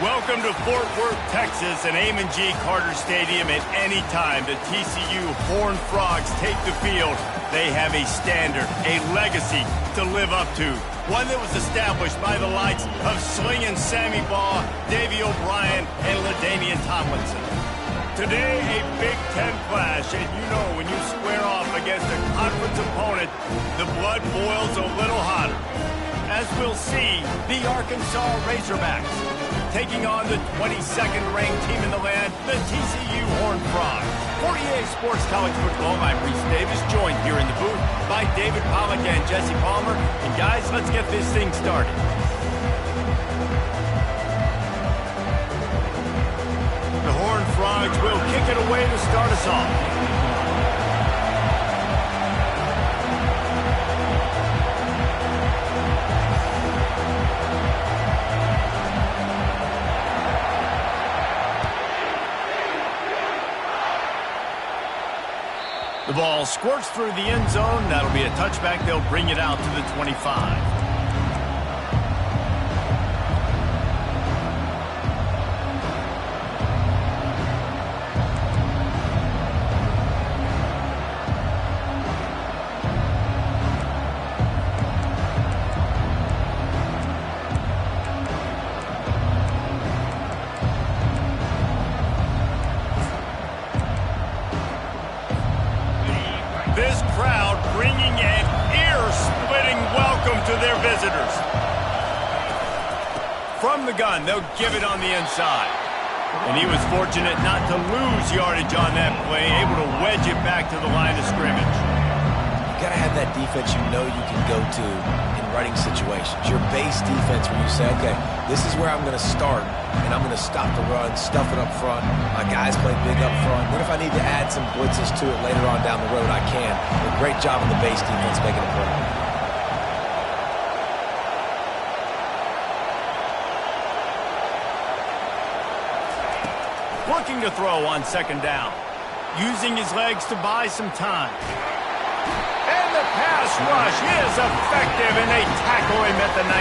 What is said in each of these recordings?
Welcome to Fort Worth, Texas, and Amon G. Carter Stadium. At any time the TCU Horned Frogs take the field, they have a standard, a legacy to live up to. One that was established by the likes of Slingin' Sammy Baugh, Davey O'Brien, and LaDainian Tomlinson. Today, a Big Ten clash, and you know when you square off against a conference opponent, the blood boils a little hotter. As we'll see, the Arkansas Razorbacks taking on the 22nd ranked team in the land, the TCU Horned Frogs. For EA Sports College Football, I'm Reese Davis, joined here in the booth by David Pollack and Jesse Palmer. And guys, let's get this thing started. The Horned Frogs will kick it away to start us off. The ball squirts through the end zone. That'll be a touchback. They'll bring it out to the 25. This crowd bringing an ear-splitting welcome to their visitors. From the gun, they'll give it on the inside. And he was fortunate not to lose yardage on that play, able to wedge it back to the line of scrimmage. You got to have that defense you know you can go to in running situations. Your base defense when you say, okay, this is where I'm going to start, and I'm going to stop the run, stuff it up front. My guys play big up front. Then if I need to add some blitzes to it later on down the road, I can. A great job of the base defense making a play. Looking to throw on second down. Using his legs to buy some time. And the pass rush is effective, and they tackle him at the 19.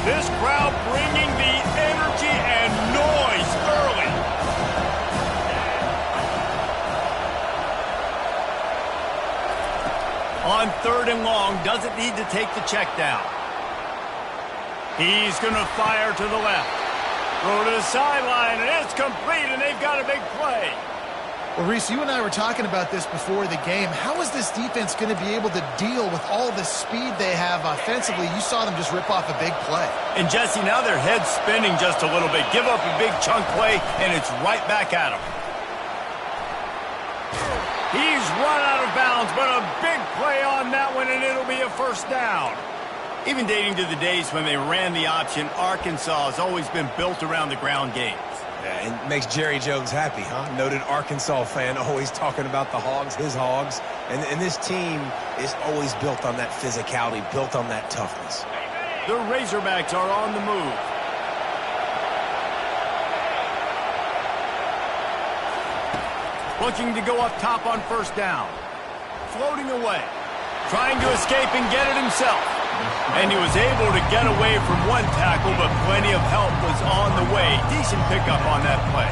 This crowd bringing the energy and noise early. On 3rd and long, doesn't need to take the check down. He's going to fire to the left. Throw to the sideline, and it's complete, and they've got a big play. Well, Reese, you and I were talking about this before the game. How is this defense going to be able to deal with all the speed they have offensively? You saw them just rip off a big play. And, Jesse, now their head's spinning just a little bit. Give up a big chunk play, and it's right back at him. He's run out of bounds, but a big play on that one, and it'll be a first down. Even dating to the days when they ran the option, Arkansas has always been built around the ground game. Yeah, and makes Jerry Jones happy, huh? Noted Arkansas fan, always talking about the Hogs, his Hogs. And this team is always built on that physicality, built on that toughness. The Razorbacks are on the move. Looking to go up top on first down. Floating away. Trying to escape and get it himself. And he was able to get away from one tackle, but plenty of help was on the way. Decent pickup on that play.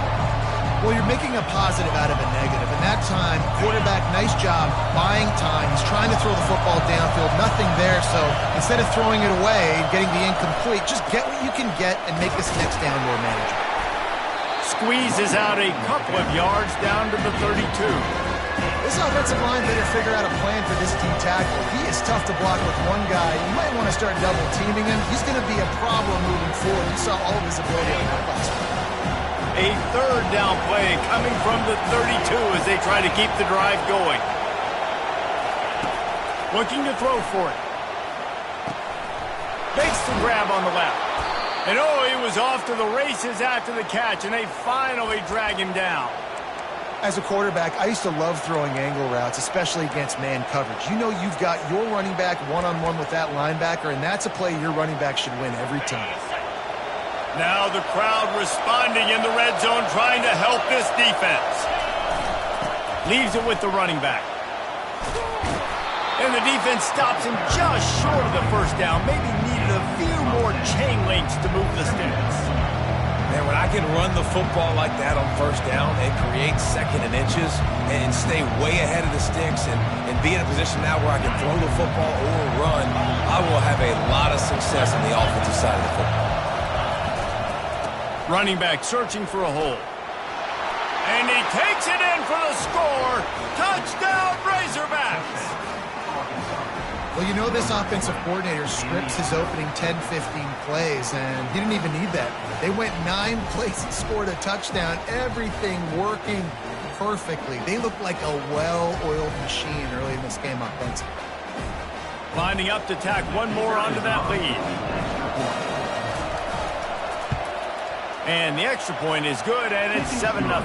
Well, you're making a positive out of a negative. And that time, quarterback, nice job, buying time. He's trying to throw the football downfield. Nothing there, so instead of throwing it away and getting the incomplete, just get what you can get and make this next down more manageable. Squeezes out a couple of yards down to the 32. This offensive line better figure out a plan for this team tackle. He is tough to block with one guy. You might want to start double teaming him. He's going to be a problem moving forward. You saw all of his ability on that last one. A 3rd down play coming from the 32 as they try to keep the drive going. Looking to throw for it. Makes the grab on the left. And oh, he was off to the races after the catch, and they finally drag him down. As a quarterback, I used to love throwing angle routes, especially against man coverage. You know you've got your running back one-on-one with that linebacker, and that's a play your running back should win every time. Now the crowd responding in the red zone, trying to help this defense. Leaves it with the running back. And the defense stops him just short of the first down. Maybe needed a few more chain links to move the sticks. Man, when I can run the football like that on first down and create second and inches and stay way ahead of the sticks and be in a position now where I can throw the football or run, I will have a lot of success on the offensive side of the football. Running back searching for a hole. And he takes it in for the score. Touchdown, Razorbacks. Well, you know this offensive coordinator scripts his opening 10, 15 plays, and he didn't even need that. They went 9 plays and scored a touchdown, everything working perfectly. They looked like a well-oiled machine early in this game offensively. Lining up to tack one more onto that lead. And the extra point is good, and it's 7-0.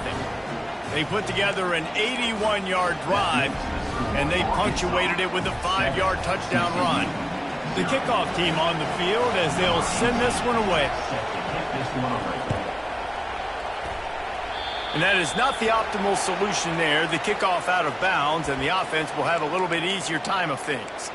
They put together an 81-yard drive, and they punctuated it with a 5-yard touchdown run. The kickoff team on the field as they'll send this one away. And that is not the optimal solution there. The kickoff out of bounds, and the offense will have a little bit easier time of things.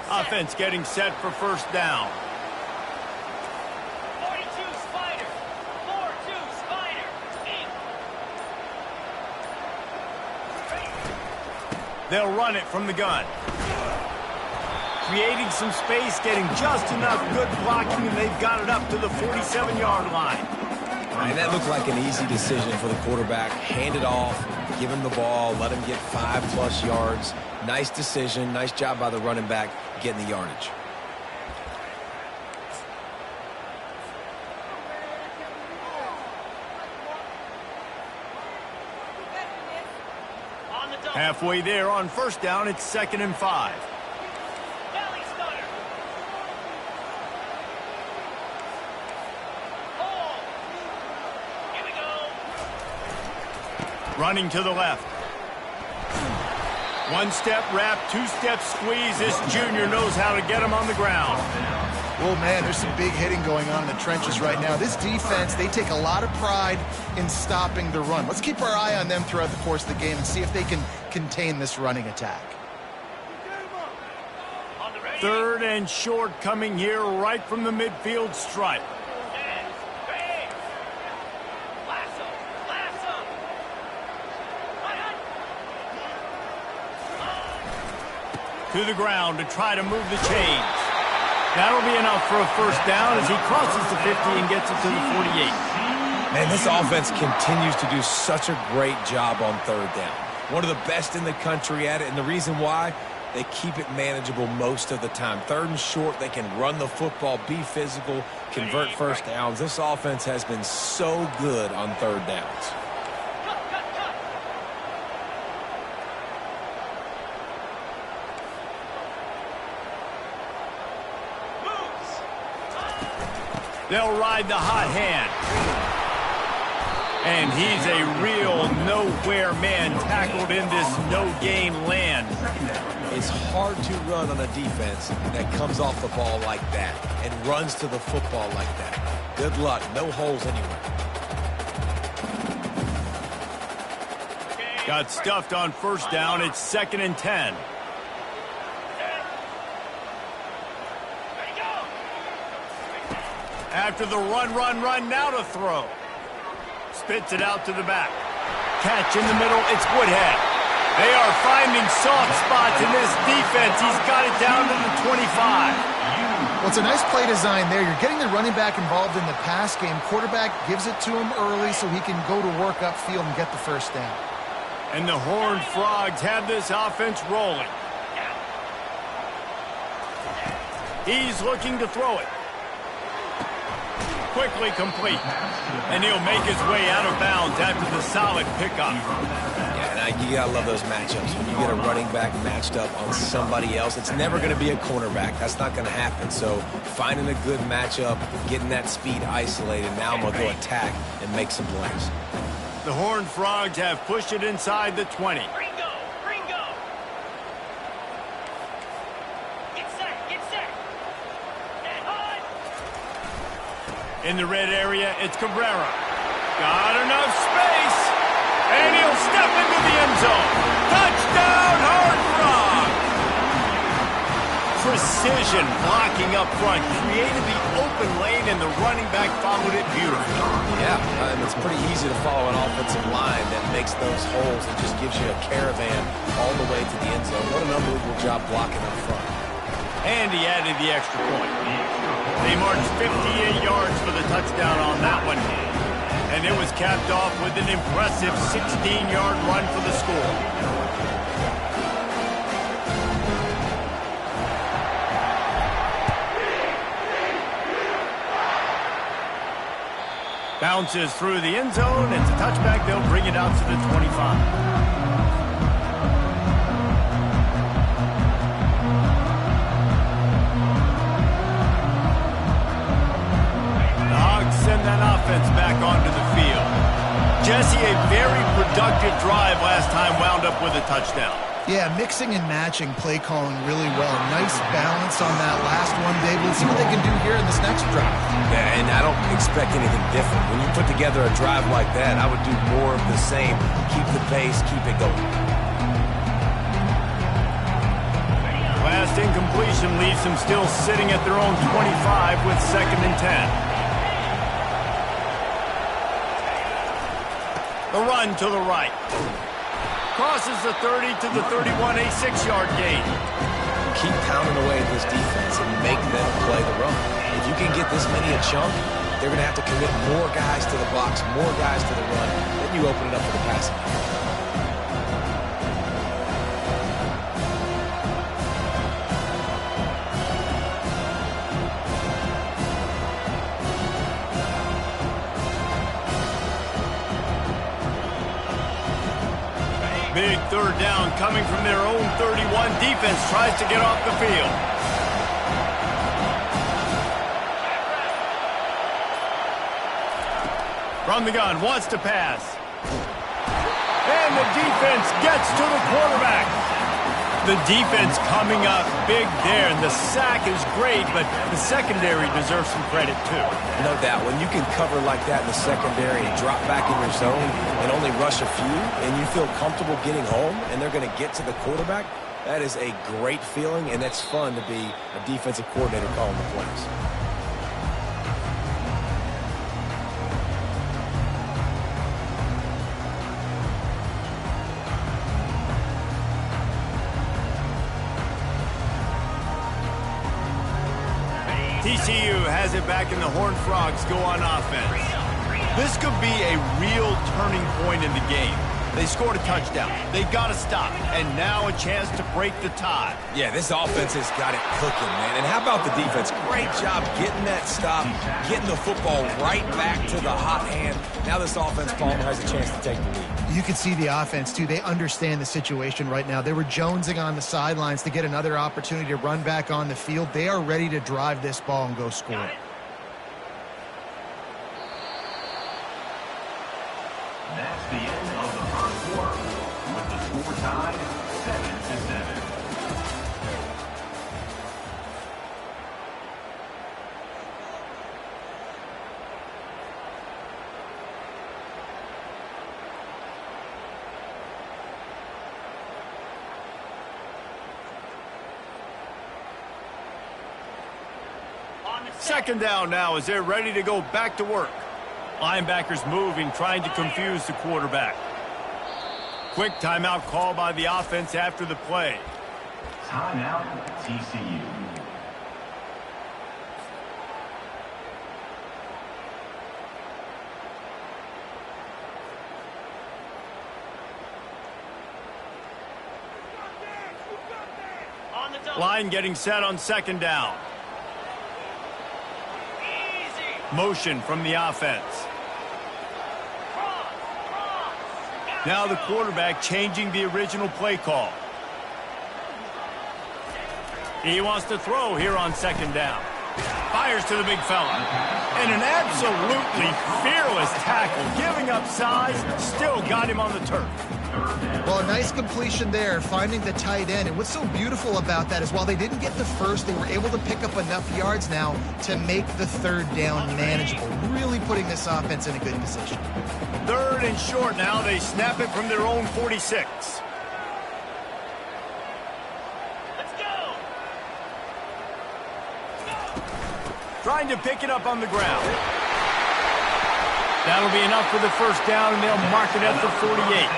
Offense getting set for first down. 42 Spider. 4-2 Spider. They'll run it from the gun. Creating some space, getting just enough good blocking, and they've got it up to the 47-yard line. And that looked like an easy decision for the quarterback. Hand it off, give him the ball, let him get 5+ yards. Nice decision. Nice job by the running back getting the yardage. Halfway there on first down, it's 2nd and 5. Belly stunner. Oh. Here we go. Running to the left. 1-step wrap, 2-step squeeze. This junior knows how to get him on the ground. Oh, man, there's some big hitting going on in the trenches right now. This defense, they take a lot of pride in stopping the run. Let's keep our eye on them throughout the course of the game and see if they can contain this running attack. 3rd and short coming here right from the midfield stripe. To the ground to try to move the chains. That'll be enough for a first down as he crosses the 50 and gets it to the 48. Man, this offense continues to do such a great job on 3rd down. One of the best in the country at it, and the reason why, they keep it manageable most of the time. 3rd and short, they can run the football, be physical, convert first downs. This offense has been so good on 3rd downs. They'll ride the hot hand. And he's a real nowhere man tackled in this no-gain land. It's hard to run on a defense that comes off the ball like that and runs to the football like that. Good luck. No holes anywhere. Got stuffed on first down. It's 2nd and 10. After the run, now to throw. Spits it out to the back. Catch in the middle, it's Woodhead. They are finding soft spots in this defense. He's got it down to the 25. Well, it's a nice play design there. You're getting the running back involved in the pass game. Quarterback gives it to him early so he can go to work upfield and get the first down. And the Horned Frogs have this offense rolling. He's looking to throw it. Quickly complete. And he'll make his way out of bounds after the solid pickup. Yeah, and you gotta love those matchups. When you get a running back matched up on somebody else, it's never gonna be a cornerback. That's not gonna happen. So finding a good matchup, getting that speed isolated, now I'm gonna go attack and make some plays. The Horned Frogs have pushed it inside the 20. In the red area, it's Cabrera. Got enough space. And he'll step into the end zone. Touchdown, Horned Frogs! Precision blocking up front. Created the open lane, and the running back followed it beautifully. Yeah, and it's pretty easy to follow an offensive line that makes those holes and just gives you a caravan all the way to the end zone. What an unbelievable job blocking up front. And he added the extra point. They marched 58 yards for the touchdown on that one. And it was capped off with an impressive 16-yard run for the score. Bounces through the end zone. It's a touchback. They'll bring it out to the 25. Send that offense back onto the field. Jesse, a very productive drive last time wound up with a touchdown. Yeah, mixing and matching play calling really well. Nice balance on that last one, Dave. Let's see what they can do here in this next drive. Yeah, and I don't expect anything different. When you put together a drive like that, I would do more of the same. Keep the pace, keep it going. Last incompletion leaves them still sitting at their own 25 with 2nd and 10. The run to the right. Crosses the 30 to the 31, a 6-yard gain. Keep pounding away at this defense and make them play the run. If you can get this many a chunk, they're going to have to commit more guys to the box, more guys to the run. Then you open it up for the passing. Big 3rd down coming from their own 31. Defense tries to get off the field. From the gun, wants to pass. And the defense gets to the quarterback. The defense coming up big there, and the sack is great, but the secondary deserves some credit too. No doubt. When you can cover like that in the secondary and drop back in your zone and only rush a few, and you feel comfortable getting home, and they're going to get to the quarterback, that is a great feeling, and it's fun to be a defensive coordinator calling the plays. TCU has it back, and the Horned Frogs go on offense. This could be a real turning point in the game. They scored a touchdown. They got to stop, and now a chance to break the tie. Yeah, this offense has got it cooking, man. And how about the defense? Great job getting that stop, getting the football right back to the hot hand. Now this offense, Palmer, has a chance to take the lead. You can see the offense, too. They understand the situation right now. They were jonesing on the sidelines to get another opportunity to run back on the field. They are ready to drive this ball and go score it. That's the end of the first quarter, with the score tied 7-7. Second down now as they're ready to go back to work. Linebackers moving, trying to confuse the quarterback. Quick timeout call by the offense after the play. Timeout, TCU. Line getting set on second down. Motion from the offense. Now the quarterback changing the original play call. He wants to throw here on second down. Fires to the big fella. And an absolutely fearless tackle. Giving up size, still got him on the turf. Well, a nice completion there, finding the tight end. And what's so beautiful about that is while they didn't get the first, they were able to pick up enough yards now to make the third down manageable, really putting this offense in a good position. Third and short now. They snap it from their own 46. Let's go. Trying to pick it up on the ground. That'll be enough for the first down, and they'll mark it at the 48.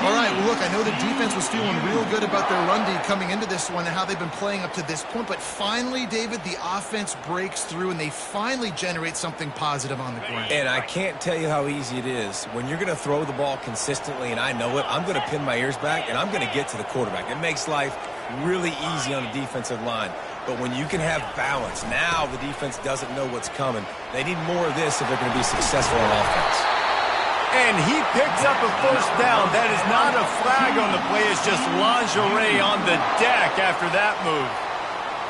All right, well, look, I know the defense was feeling real good about their run D coming into this one and how they've been playing up to this point, but finally, David, the offense breaks through, and they finally generate something positive on the ground. And I can't tell you how easy it is. When you're going to throw the ball consistently, and I know it, I'm going to pin my ears back, and I'm going to get to the quarterback. It makes life really easy on the defensive line. But when you can have balance, now the defense doesn't know what's coming. They need more of this if they're going to be successful on offense. And he picks up a first down. That is not a flag on the play. It's just lingerie on the deck after that move.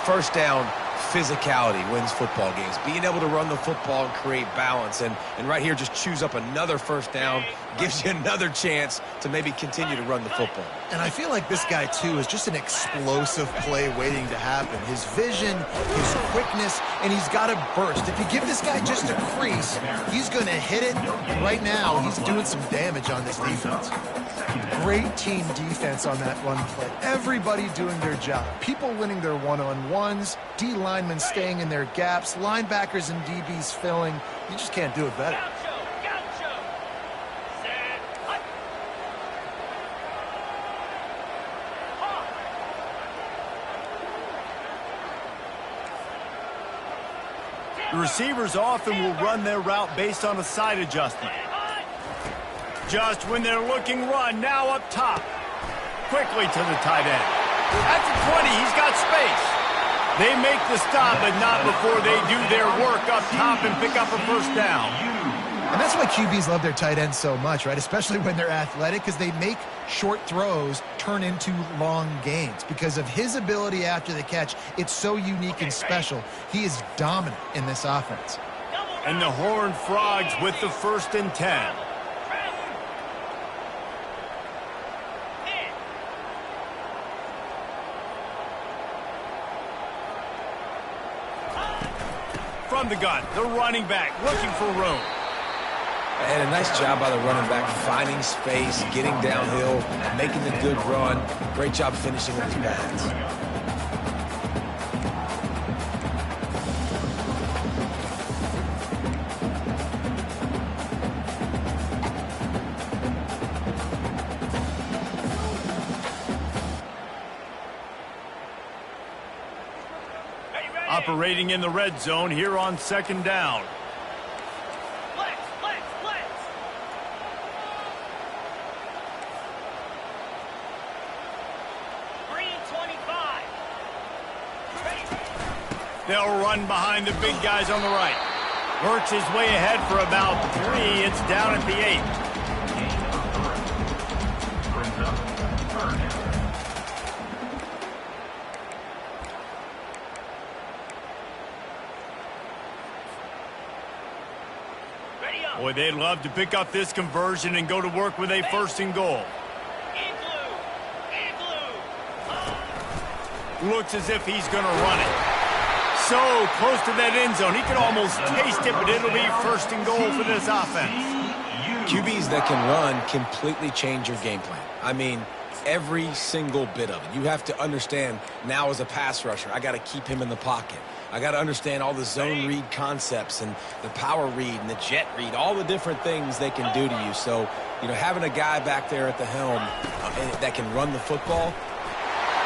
First down, physicality wins football games. Being able to run the football and create balance. And right here, just choose up another first down, gives you another chance to maybe continue to run the football. And I feel like this guy, too, is just an explosive play waiting to happen. His vision, his quickness, and he's got a burst. If you give this guy just a crease, he's going to hit it. And right now, he's doing some damage on this defense. Great team defense on that run play. Everybody doing their job. People winning their one-on-ones, D linemen staying in their gaps, linebackers and DBs filling. You just can't do it better. Gaucho. Set. Hut. The receivers often will run their route based on a side adjustment. Just when they're looking run, now up top. Quickly to the tight end. At the 20, he's got space. They make the stop, but not before they do their work up top and pick up a first down. And that's why QBs love their tight ends so much, right? Especially when they're athletic, because they make short throws turn into long gains. Because of his ability after the catch, it's so unique and special. He is dominant in this offense. And the Horned Frogs with the 1st and 10. From the gun, the running back looking for room. And a nice job by the running back, finding space, getting downhill, making the good run. Great job finishing with his pads. Operating in the red zone here on 2nd down. Flex. 325. They'll run behind the big guys on the right. Works his way ahead for about 3. It's down at the 8. Brings up third down. Boy, they'd love to pick up this conversion and go to work with a 1st and goal. Looks as if he's going to run it. So close to that end zone. He can almost taste it, but it'll be 1st and goal for this offense. QBs that can run completely change your game plan. I mean, every single bit of it. You have to understand now as a pass rusher, I got to keep him in the pocket. I got to understand all the zone read concepts and the power read and the jet read, all the different things they can do to you. So, you know, having a guy back there at the helm that can run the football.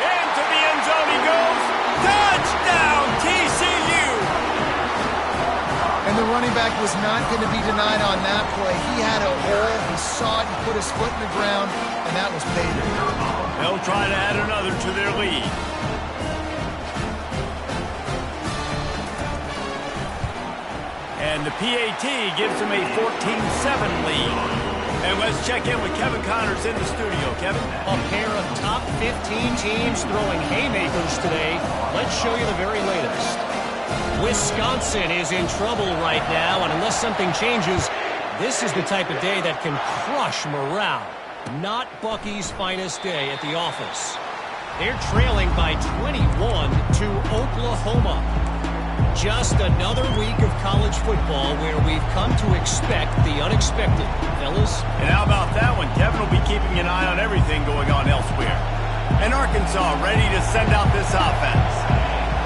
Into the end zone he goes. Touchdown, TCU! And the running back was not going to be denied on that play. He had a hole, he saw it, he put his foot in the ground, and that was paid. They'll try to add another to their lead. And the PAT gives them a 14-7 lead. And let's check in with Kevin Connors in the studio. Kevin? A pair of top 15 teams throwing haymakers today. Let's show you the very latest. Wisconsin is in trouble right now, and unless something changes, this is the type of day that can crush morale. Not Bucky's finest day at the office. They're trailing by 21 to Oklahoma. Just another week of college football where we've come to expect the unexpected, fellas. And how about that one? Kevin will be keeping an eye on everything going on elsewhere. And Arkansas ready to send out this offense.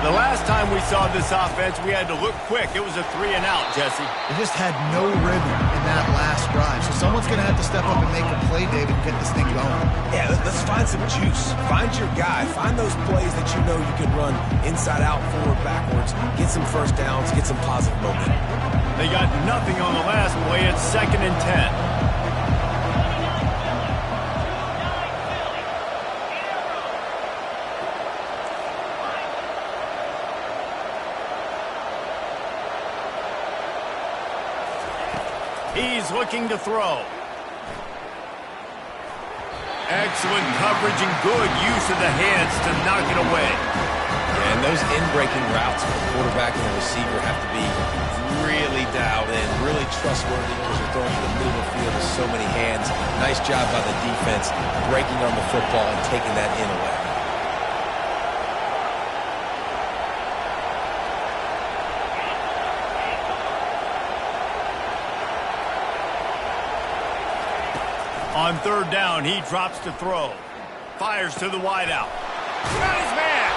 The last time we saw this offense, we had to look quick. It was a 3-and-out, Jesse. They just had no rhythm in that last drive. So someone's going to have to step up and make a play, David, and get this thing going. Yeah, let's find some juice. Find your guy. Find those plays that you know you can run inside out, forward, backwards. Get some first downs. Get some positive momentum. They got nothing on the last play. It's 2nd and 10. He's looking to throw. Excellent coverage and good use of the hands to knock it away. Yeah, and those in-breaking routes for the quarterback and the receiver have to be really dialed in, really trustworthy because you're throwing to the middle of the field with so many hands. Nice job by the defense breaking on the football and taking that in away. On 3rd down, he drops to throw. Fires to the wideout. Got his man.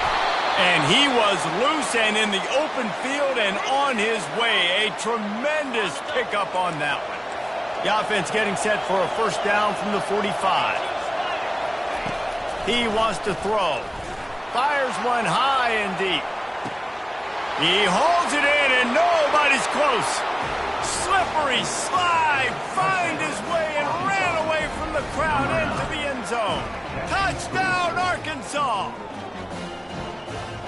And he was loose and in the open field and on his way. A tremendous pickup on that one. The offense getting set for a 1st down from the 45. He wants to throw. Fires one high and deep. He holds it in and nobody's close. Slippery slide, find his way and ran away from the crowd into the end zone. Touchdown, Arkansas!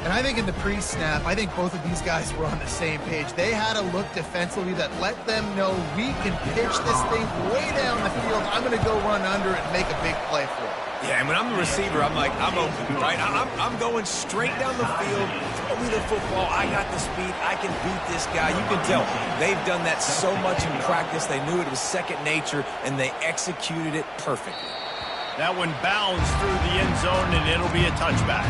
And I think in the pre-snap, I think both of these guys were on the same page. They had a look defensively that let them know we can pitch this thing way down the field. I'm going to go run under it and make a big play for it. Yeah, and when I'm the receiver, I'm like, I'm open, right? I'm going straight down the field. Throw me the football. I got the speed. I can beat this guy. You can tell they've done that so much in practice. They knew it was second nature, and they executed it perfectly. That one bounds through the end zone, and it'll be a touchback.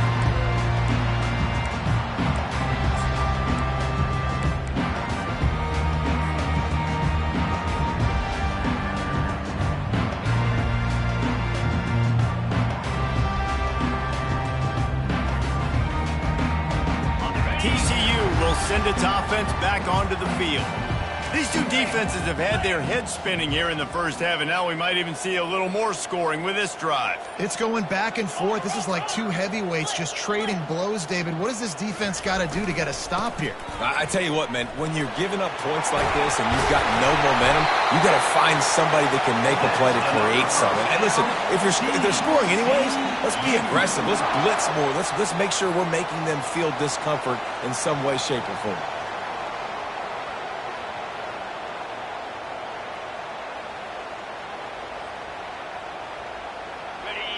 TCU will send its offense back onto the field. These two defenses have had their heads spinning here in the first half, and now we might even see a little more scoring with this drive. It's going back and forth. This is like two heavyweights just trading blows, David. What does this defense got to do to get a stop here? I tell you what, man, when you're giving up points like this and you've got no momentum, you got to find somebody that can make a play to create something. And listen, if they're scoring anyways, let's be aggressive. Let's blitz more. Let's make sure we're making them feel discomfort in some way, shape, or form.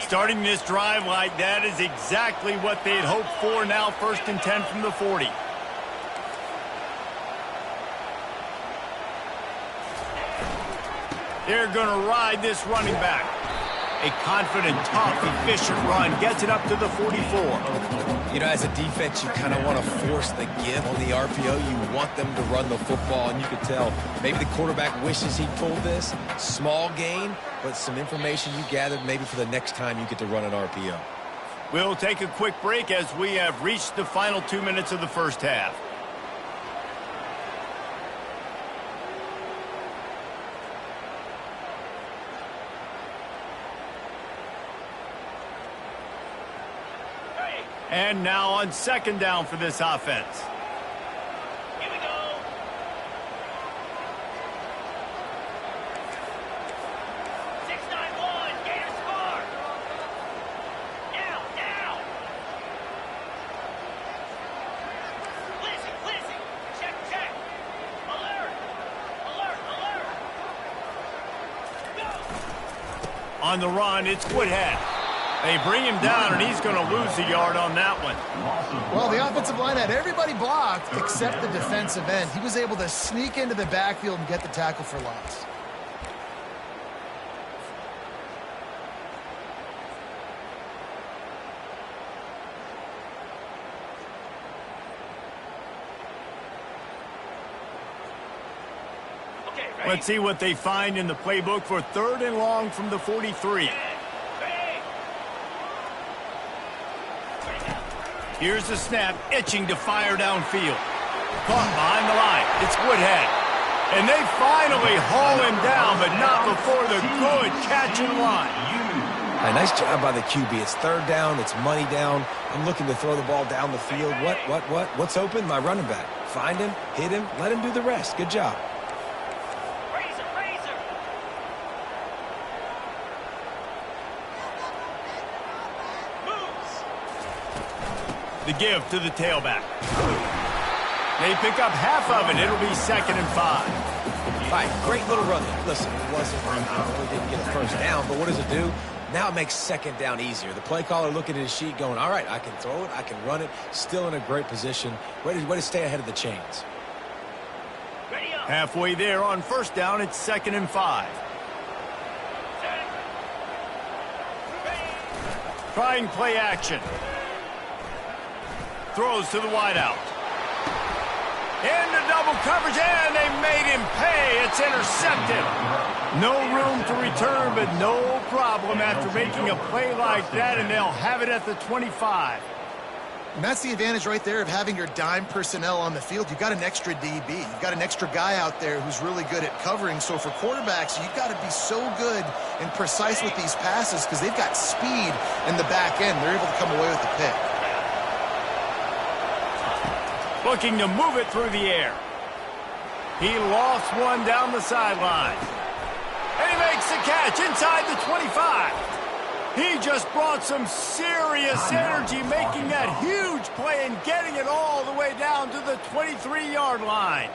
Starting this drive like that is exactly what they'd hoped for. Now 1st and 10 from the 40. They're going to ride this running back. A confident, tough, efficient run gets it up to the 44. You know, as a defense, you kind of want to force the give on the RPO. You want them to run the football, and you could tell maybe the quarterback wishes he pulled this. Small gain, but some information you gathered maybe for the next time you get to run an RPO. We'll take a quick break as we have reached the final 2 minutes of the first half. And now on 2nd down for this offense. Here we go. Gator score. Now. Listen. Check. Alert. On the run, it's Woodhead. They bring him down, and he's going to lose a yard on that one. Well, the offensive line had everybody blocked except the defensive end. He was able to sneak into the backfield and get the tackle for loss. Let's see what they find in the playbook for 3rd and long from the 43. Here's the snap, itching to fire downfield. Caught behind the line. It's Woodhead. And they finally haul him down, but not before the good catch and line. A nice job by the QB. It's 3rd down. It's money down. I'm looking to throw the ball down the field. What's open? My running back. Find him, hit him, let him do the rest. Good job. The give to the tailback. They pick up half of it. It'll be 2nd and 5. All right, great little run there. Listen, it wasn't, didn't get a first down, but what does it do? Now it makes 2nd down easier. The play caller looking at his sheet going, all right, I can throw it, I can run it, still in a great position. Way to stay ahead of the chains. Halfway there on 1st down, it's 2nd and 5. Trying play action. Throws to the wideout. Into double coverage, and they made him pay. It's intercepted. No room to return, but no problem after making a play like that, and they'll have it at the 25. And that's the advantage right there of having your dime personnel on the field. You've got an extra DB. You've got an extra guy out there who's really good at covering. So for quarterbacks, you've got to be so good and precise with these passes because they've got speed in the back end. They're able to come away with the pick. Looking to move it through the air. He lost one down the sideline. And he makes the catch inside the 25. He just brought some serious energy, making that huge play and getting it all the way down to the 23-yard line.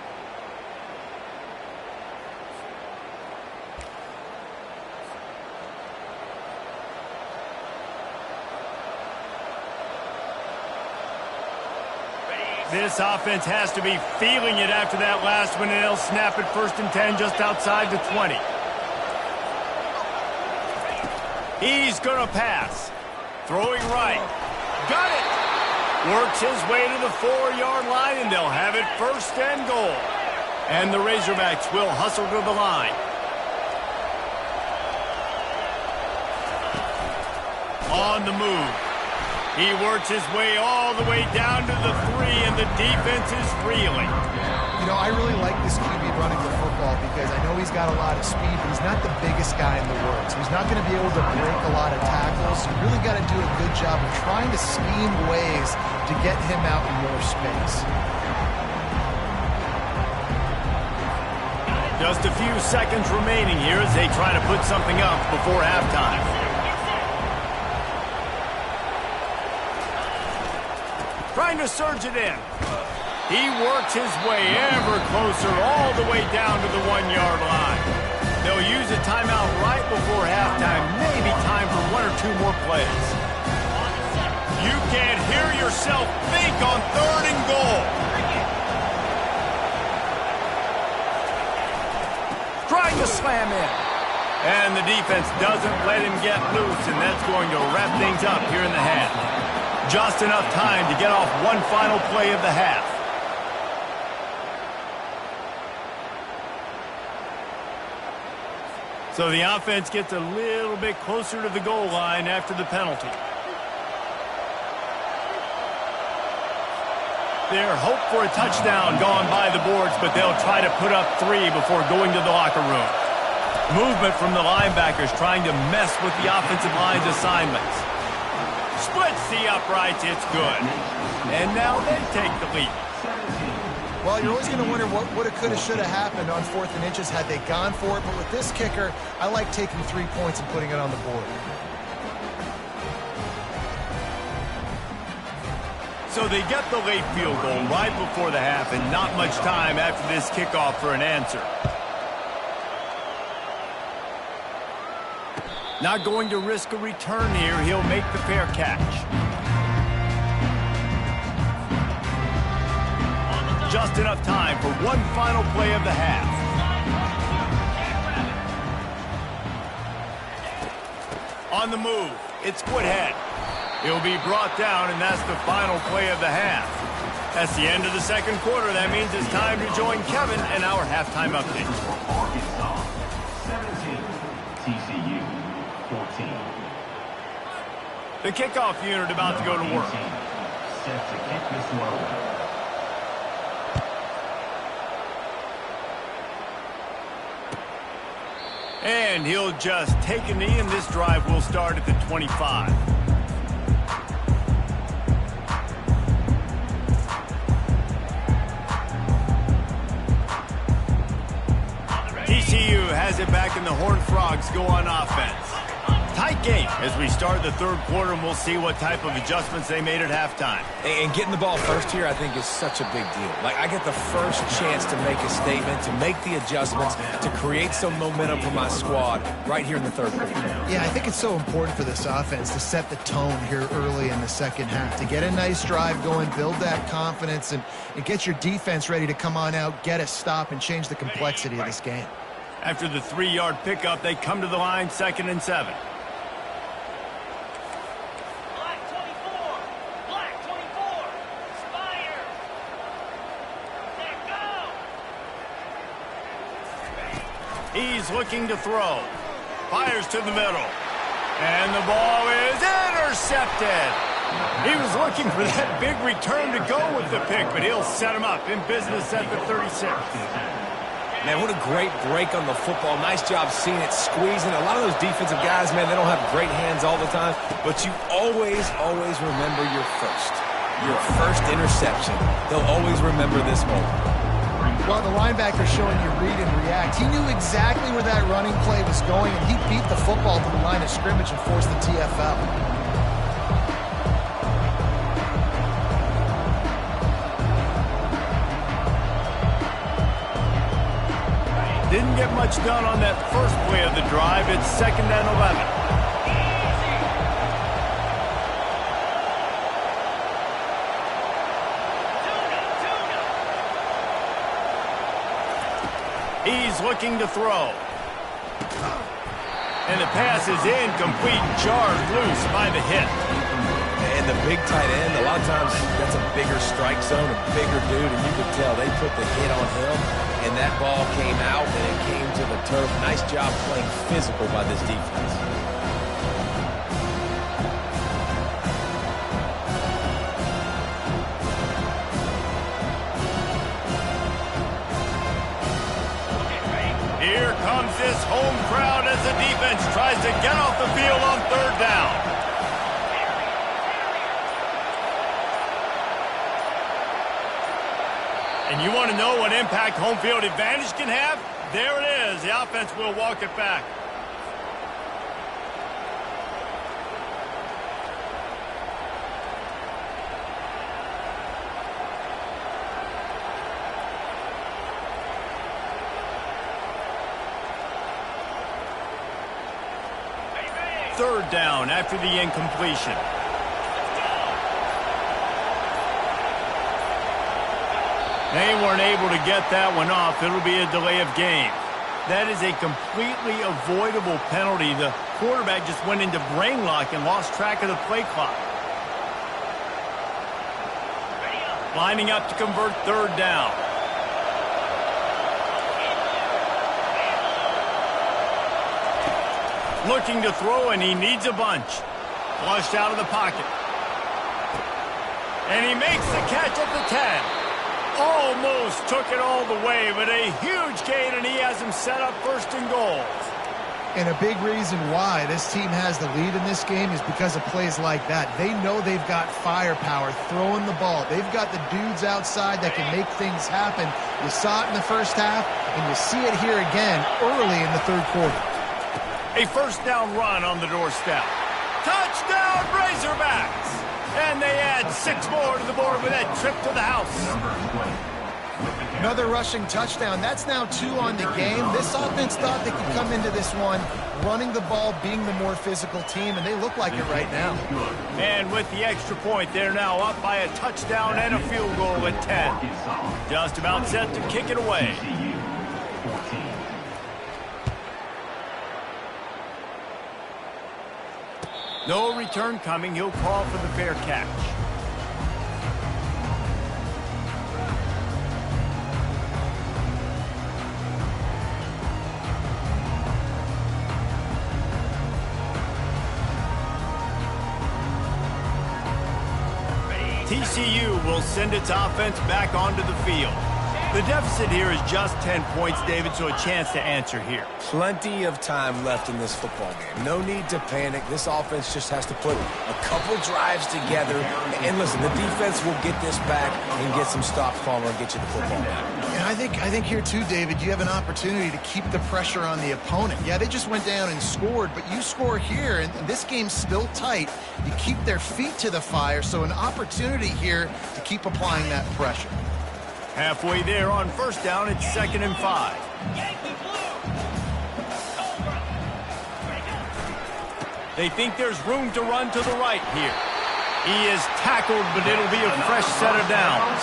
This offense has to be feeling it after that last one, and they'll snap it 1st and 10 just outside the 20. He's going to pass. Throwing right. Got it. Works his way to the 4-yard line, and they'll have it 1st and goal. And the Razorbacks will hustle to the line. On the move. He works his way all the way down to the 3, and the defense is reeling. You know, I really like this QB running the football because I know he's got a lot of speed, but he's not the biggest guy in the world. So he's not going to be able to break a lot of tackles. You really got to do a good job of trying to scheme ways to get him out in more space. Just a few seconds remaining here as they try to put something up before halftime. Trying to surge it in. He works his way ever closer all the way down to the 1-yard line. They'll use a timeout right before halftime. Maybe time for 1 or 2 more plays. You can't hear yourself think on 3rd and goal. Trying to slam in. And the defense doesn't let him get loose, and that's going to wrap things up here in the half. Just enough time to get off one final play of the half. So the offense gets a little bit closer to the goal line after the penalty. Their hope for a touchdown gone by the boards, but they'll try to put up 3 before going to the locker room. Movement from the linebackers trying to mess with the offensive line's assignments. Splits the uprights, it's good. And now they take the lead. Well, you're always going to wonder what woulda, coulda, shoulda happened on 4th and inches had they gone for it. But with this kicker, I like taking 3 points and putting it on the board. So they get the late field goal right before the half, and not much time after this kickoff for an answer. Not going to risk a return here. He'll make the fair catch. Just enough time for one final play of the half. On the move, it's Woodhead. He'll be brought down, and that's the final play of the half. That's the end of the second quarter. That means it's time to join Kevin in our halftime update. Arkansas, 17. TCU, 14. The kickoff unit about to go to work. Set to kick this one away. And he'll just take a knee, and this drive will start at the 25. TCU has it back, and the Horned Frogs go on offense. Tight game as we start the third quarter, and we'll see what type of adjustments they made at halftime. And getting the ball first here, I think, is such a big deal. Like, I get the first chance to make a statement, to make the adjustments, to create some momentum for my squad right here in the third quarter. Yeah, I think it's so important for this offense to set the tone here early in the second half, to get a nice drive going, build that confidence, and get your defense ready to come on out, get a stop, and change the complexity of this game. After the 3-yard pickup, they come to the line, 2nd and 7. He's looking to throw. Fires to the middle. And the ball is intercepted. He was looking for that big return to go with the pick, but he'll set him up in business at the 36. Man, what a great break on the football. Nice job seeing it, squeezing. A lot of those defensive guys, man, they don't have great hands all the time, but you always remember your first interception. They'll always remember this moment. Well, the linebacker's showing you read and react. He knew exactly where that running play was going, and he beat the football to the line of scrimmage and forced the TFL. Didn't get much done on that first play of the drive. It's 2nd and 11. He's looking to throw. And the pass is incomplete, jarred loose by the hit. And the big tight end, a lot of times that's a bigger strike zone, a bigger dude, and you could tell they put the hit on him, and that ball came out, and it came to the turf. Nice job playing physical by this defense. Here comes this home crowd as the defense tries to get off the field on 3rd down. And you want to know what impact home field advantage can have? There it is. The offense will walk it back. Third down after the incompletion. They weren't able to get that one off. It'll be a delay of game. That is a completely avoidable penalty. The quarterback just went into brain lock and lost track of the play clock. Lining up to convert 3rd down. Looking to throw, and he needs a bunch. Flushed out of the pocket. And he makes the catch at the 10. Almost took it all the way, but a huge gain, and he has him set up 1st and goal. And a big reason why this team has the lead in this game is because of plays like that. They know they've got firepower throwing the ball. They've got the dudes outside that can make things happen. You saw it in the first half, and you see it here again early in the 3rd quarter. A 1st down run on the doorstep. Touchdown, Razorbacks! And they add 6 more to the board with that trip to the house. Another rushing touchdown. That's now 2 on the game. This offense thought they could come into this one running the ball, being the more physical team, and they look like it right now. And with the extra point, they're now up by a touchdown and a field goal at 10. Just about set to kick it away. No return coming. He'll call for the fair catch. TCU will send its offense back onto the field. The deficit here is just 10 points, David, so a chance to answer here. Plenty of time left in this football game. No need to panic. This offense just has to put a couple drives together. And listen, the defense will get this back and get some stops, Palmer, and get you the football back. And I think here too, David, you have an opportunity to keep the pressure on the opponent. Yeah, they just went down and scored, but you score here, and this game's still tight. You keep their feet to the fire, so an opportunity here to keep applying that pressure. Halfway there on first down, it's 2nd and 5. They think there's room to run to the right here. He is tackled, but it'll be a fresh set of downs.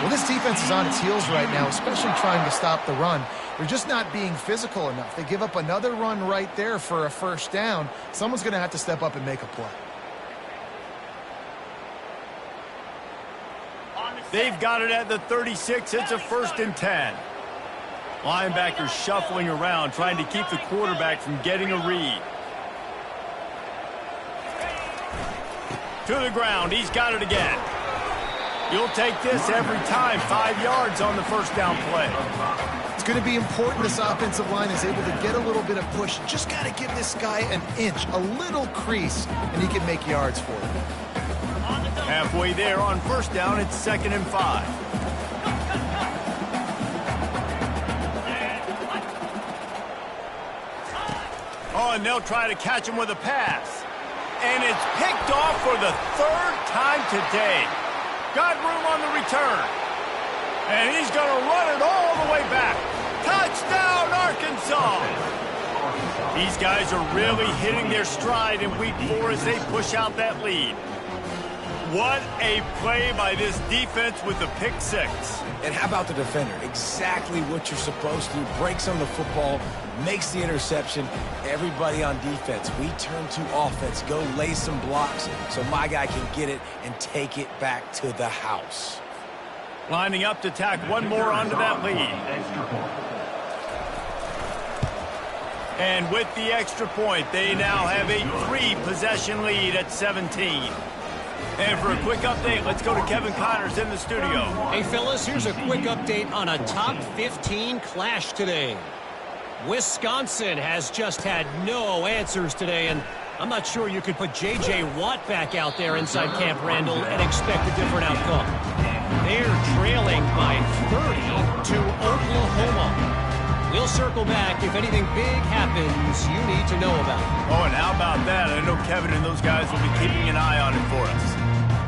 Well, this defense is on its heels right now, especially trying to stop the run. They're just not being physical enough. They give up another run right there for a first down. Someone's going to have to step up and make a play. They've got it at the 36. It's a 1st and 10. Linebackers shuffling around, trying to keep the quarterback from getting a read. To the ground. He's got it again. You'll take this every time. 5 yards on the first down play. It's going to be important this offensive line is able to get a little bit of push. Just got to give this guy an inch, a little crease, and he can make yards for it. Halfway there on first down, it's 2nd and 5. Oh, and they'll try to catch him with a pass. And it's picked off for the 3rd time today. Got room on the return. And he's going to run it all the way back. Touchdown, Arkansas! These guys are really hitting their stride in week 4 as they push out that lead. What a play by this defense with the pick 6. And how about the defender? Exactly what you're supposed to do. Breaks on the football, makes the interception. Everybody on defense, we turn to offense. Go lay some blocks so my guy can get it and take it back to the house. Lining up to tack one more onto that lead. And with the extra point, they now have a 3-possession lead at 17. And for a quick update, let's go to Kevin Connors in the studio. Hey, fellas, here's a quick update on a top 15 clash today. Wisconsin has just had no answers today, and I'm not sure you could put J.J. Watt back out there inside Camp Randall and expect a different outcome. They're trailing by 30 to Oklahoma. We'll circle back if anything big happens you need to know about. Oh, and how about that? I know Kevin and those guys will be keeping an eye on it for us.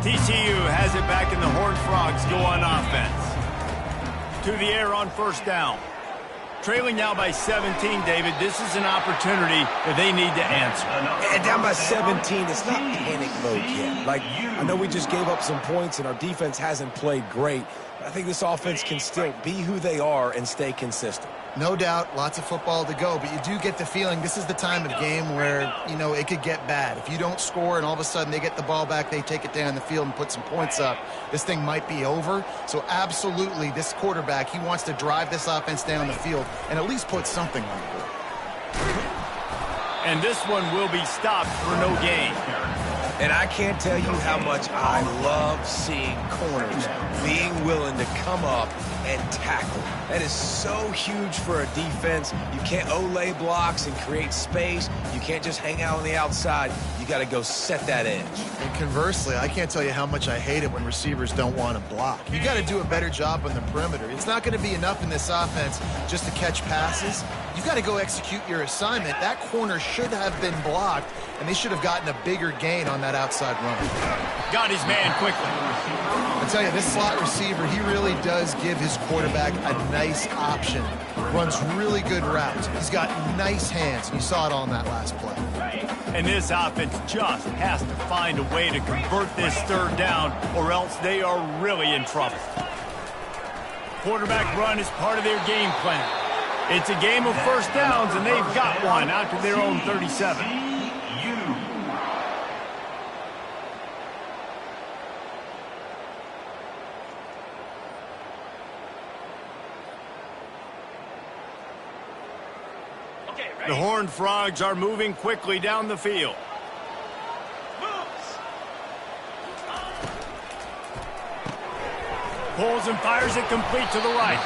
TCU has it back and the Horned Frogs go on offense. To the air on first down. Trailing now by 17, David. This is an opportunity that they need to answer. And down by 17, it's not panic mode yet. Like, I know we just gave up some points and our defense hasn't played great. But I think this offense can still be who they are and stay consistent. No doubt, lots of football to go, but you do get the feeling this is the time of game where, you know, it could get bad. If you don't score and all of a sudden they get the ball back, they take it down the field and put some points up, this thing might be over. So absolutely, this quarterback, he wants to drive this offense down the field and at least put something on the board. And this one will be stopped for no gain. And I can't tell you how much I love seeing corners being willing to come up and tackle. That is so huge for a defense. You can't olay blocks and create space. You can't just hang out on the outside. You got to go set that edge. And conversely, I can't tell you how much I hate it when receivers don't want to block. You got to do a better job on the perimeter. It's not going to be enough in this offense just to catch passes. You've got to go execute your assignment. That corner should have been blocked, and they should have gotten a bigger gain on that outside run. Got his man quickly. I tell you, this slot receiver, he really does give his quarterback a nice option. Runs really good routes. He's got nice hands, and you saw it all in that last play. And this offense just has to find a way to convert this third down, or else they are really in trouble. Quarterback run is part of their game plan. It's a game of first downs, and they've got one out to their own 37. The Horned Frogs are moving quickly down the field. Pulls and fires it complete to the right.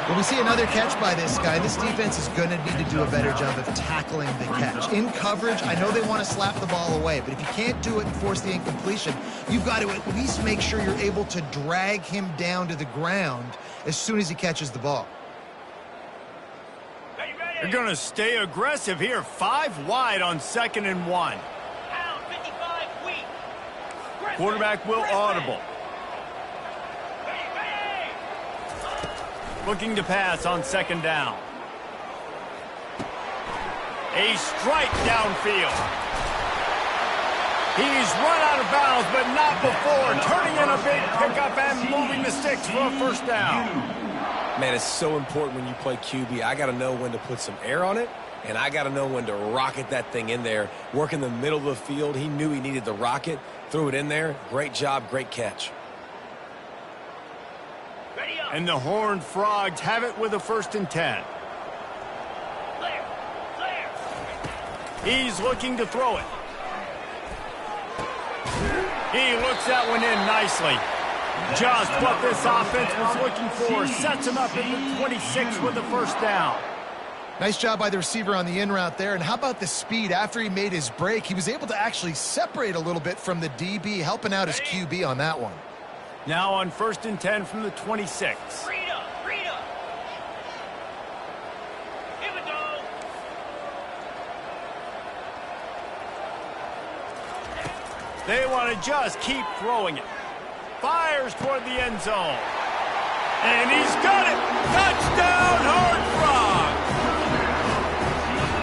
Well, we see another catch by this guy. This defense is going to need to do a better job of tackling the catch. In coverage, I know they want to slap the ball away, but if you can't do it and force the incompletion, you've got to at least make sure you're able to drag him down to the ground as soon as he catches the ball. They're going to stay aggressive here. 5 wide on 2nd and 1. Quarterback will audible. Looking to pass on 2nd down. A strike downfield. He's run out of bounds, but not before. Turning in a big pickup and moving the sticks for a first down. Man, it's so important when you play QB. I got to know when to put some air on it, and I got to know when to rocket that thing in there. Work in the middle of the field. He knew he needed the rocket. Threw it in there. Great job, great catch. And the Horned Frogs have it with a 1st and 10. He's looking to throw it. He looks that one in nicely. Just what this offense was looking for. Sets him up at the 26 with the 1st down. Nice job by the receiver on the in route there. And how about the speed? After he made his break, he was able to actually separate a little bit from the DB, helping out his QB on that one. Now on 1st and 10 from the 26. Freedom! Here we go! They want to just keep throwing it. Fires toward the end zone. And he's got it! Touchdown, Horned Frogs!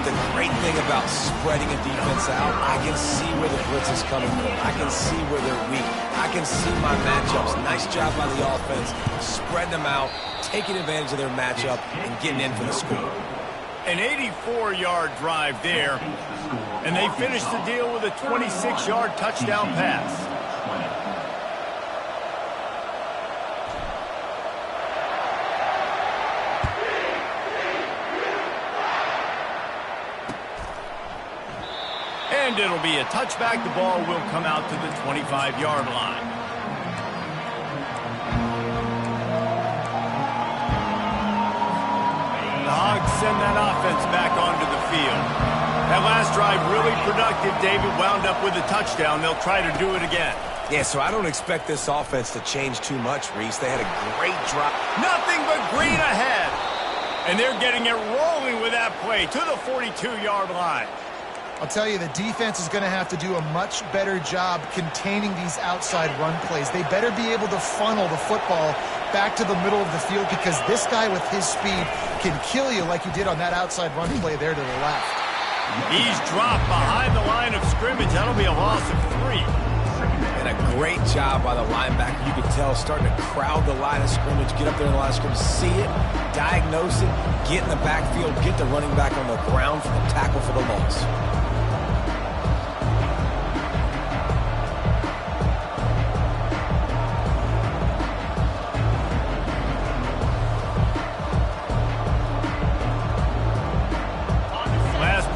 The great thing about spreading a defense out, I can see where the blitz is coming from. I can see where they're weak. I can see my matchups. Nice job by the offense, spreading them out, taking advantage of their matchup, and getting in for the score. An 84-yard drive there, and they finish the deal with a 26-yard touchdown pass. And it'll be a touchback. The ball will come out to the 25-yard line. The Hogs send that offense back onto the field. That last drive really productive. David wound up with a touchdown. They'll try to do it again. Yeah, so I don't expect this offense to change too much, Reese. They had a great drop. Nothing but green ahead. And they're getting it rolling with that play to the 42-yard line. I'll tell you, the defense is going to have to do a much better job containing these outside run plays. They better be able to funnel the football back to the middle of the field, because this guy with his speed can kill you like he did on that outside run play there to the left. He's dropped behind the line of scrimmage. That'll be a loss of 3. And a great job by the linebacker. You could tell, starting to crowd the line of scrimmage, get up there in the line of scrimmage, see it, diagnose it, get in the backfield, get the running back on the ground for the tackle for the loss.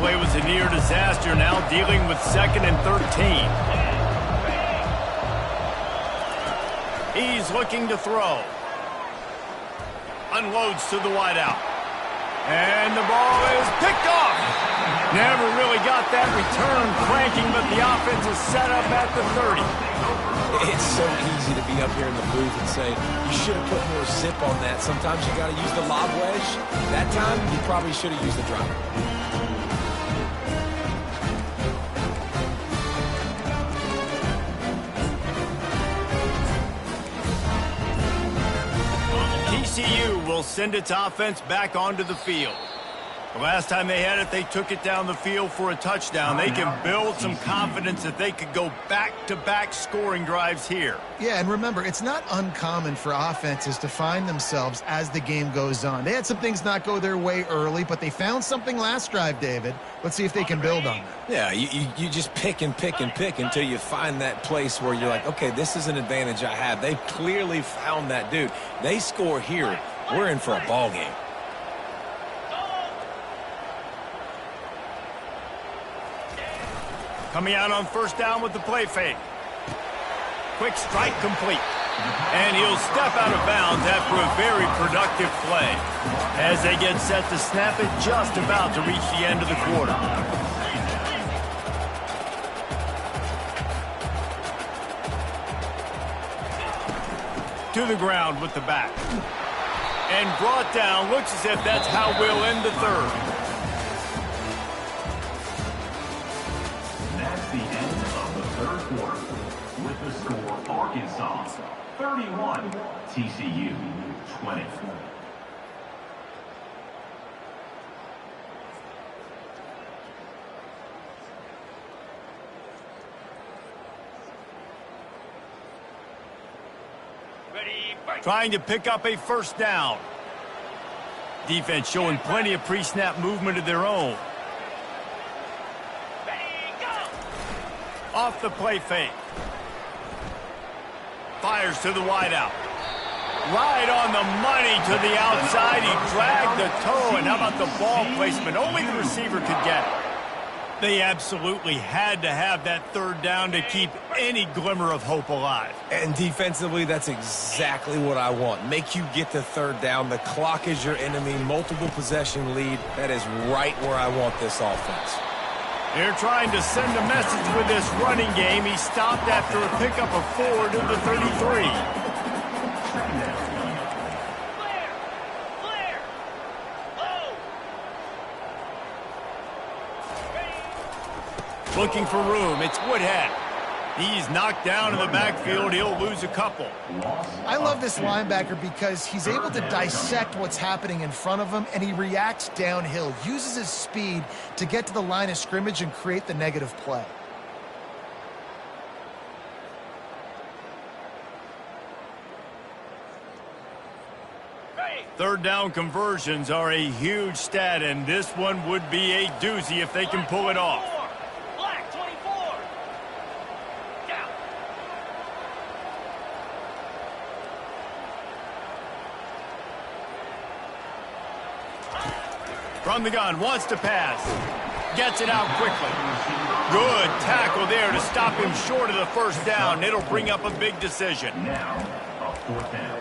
Play was a near disaster, now dealing with 2nd and 13. He's looking to throw. Unloads to the wideout. And the ball is picked off. Never really got that return cranking, but the offense is set up at the 30. It's so easy to be up here in the booth and say, you should have put more zip on that. Sometimes you got to use the lob wedge. That time, you probably should have used the driver. TCU will send its offense back onto the field. The last time they had it, they took it down the field for a touchdown. They can build some confidence that they could go back-to-back scoring drives here. Yeah, and remember, it's not uncommon for offenses to find themselves as the game goes on. They had some things not go their way early, but they found something last drive, David. Let's see if they can build on that. Yeah, you just pick and pick and pick until you find that place where you're like, okay, this is an advantage I have. They've clearly found that, dude. They score here, we're in for a ball game. Coming out on first down with the play fake. Quick strike complete. And he'll step out of bounds after a very productive play. As they get set to snap it, just about to reach the end of the quarter. To the ground with the back. And brought down. Looks as if that's how we'll end the third. That's the end of the third quarter. With the score, Arkansas 31, TCU 20. Trying to pick up a first down. Defense showing plenty of pre-snap movement of their own. Off the play fake. Fires to the wideout. Right on the money to the outside. He dragged the toe, and how about the ball placement? Only the receiver could get it. They absolutely had to have that third down to keep any glimmer of hope alive. And defensively, that's exactly what I want. Make you get the third down. The clock is your enemy. Multiple possession lead. That is right where I want this offense. They're trying to send a message with this running game. He stopped after a pickup of 4 to the 33. Looking for room. It's Woodhead. He's knocked down in the backfield. He'll lose a couple. I love this linebacker because he's able to dissect what's happening in front of him, and he reacts downhill, uses his speed to get to the line of scrimmage and create the negative play. Third down conversions are a huge stat, and this one would be a doozy if they can pull it off. From the gun, wants to pass. Gets it out quickly. Good tackle there to stop him short of the first down. It'll bring up a big decision. Now, a fourth down.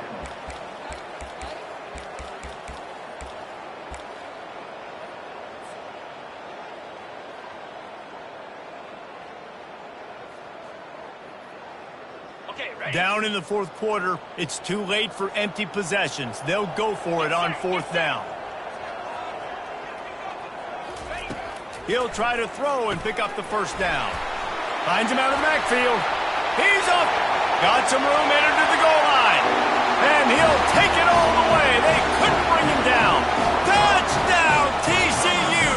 Down in the fourth quarter, it's too late for empty possessions. They'll go for it on fourth down. He'll try to throw and pick up the first down. Finds him out of the backfield. He's up. Got some room headed to the goal line. And he'll take it all the way. They couldn't bring him down. Touchdown, TCU.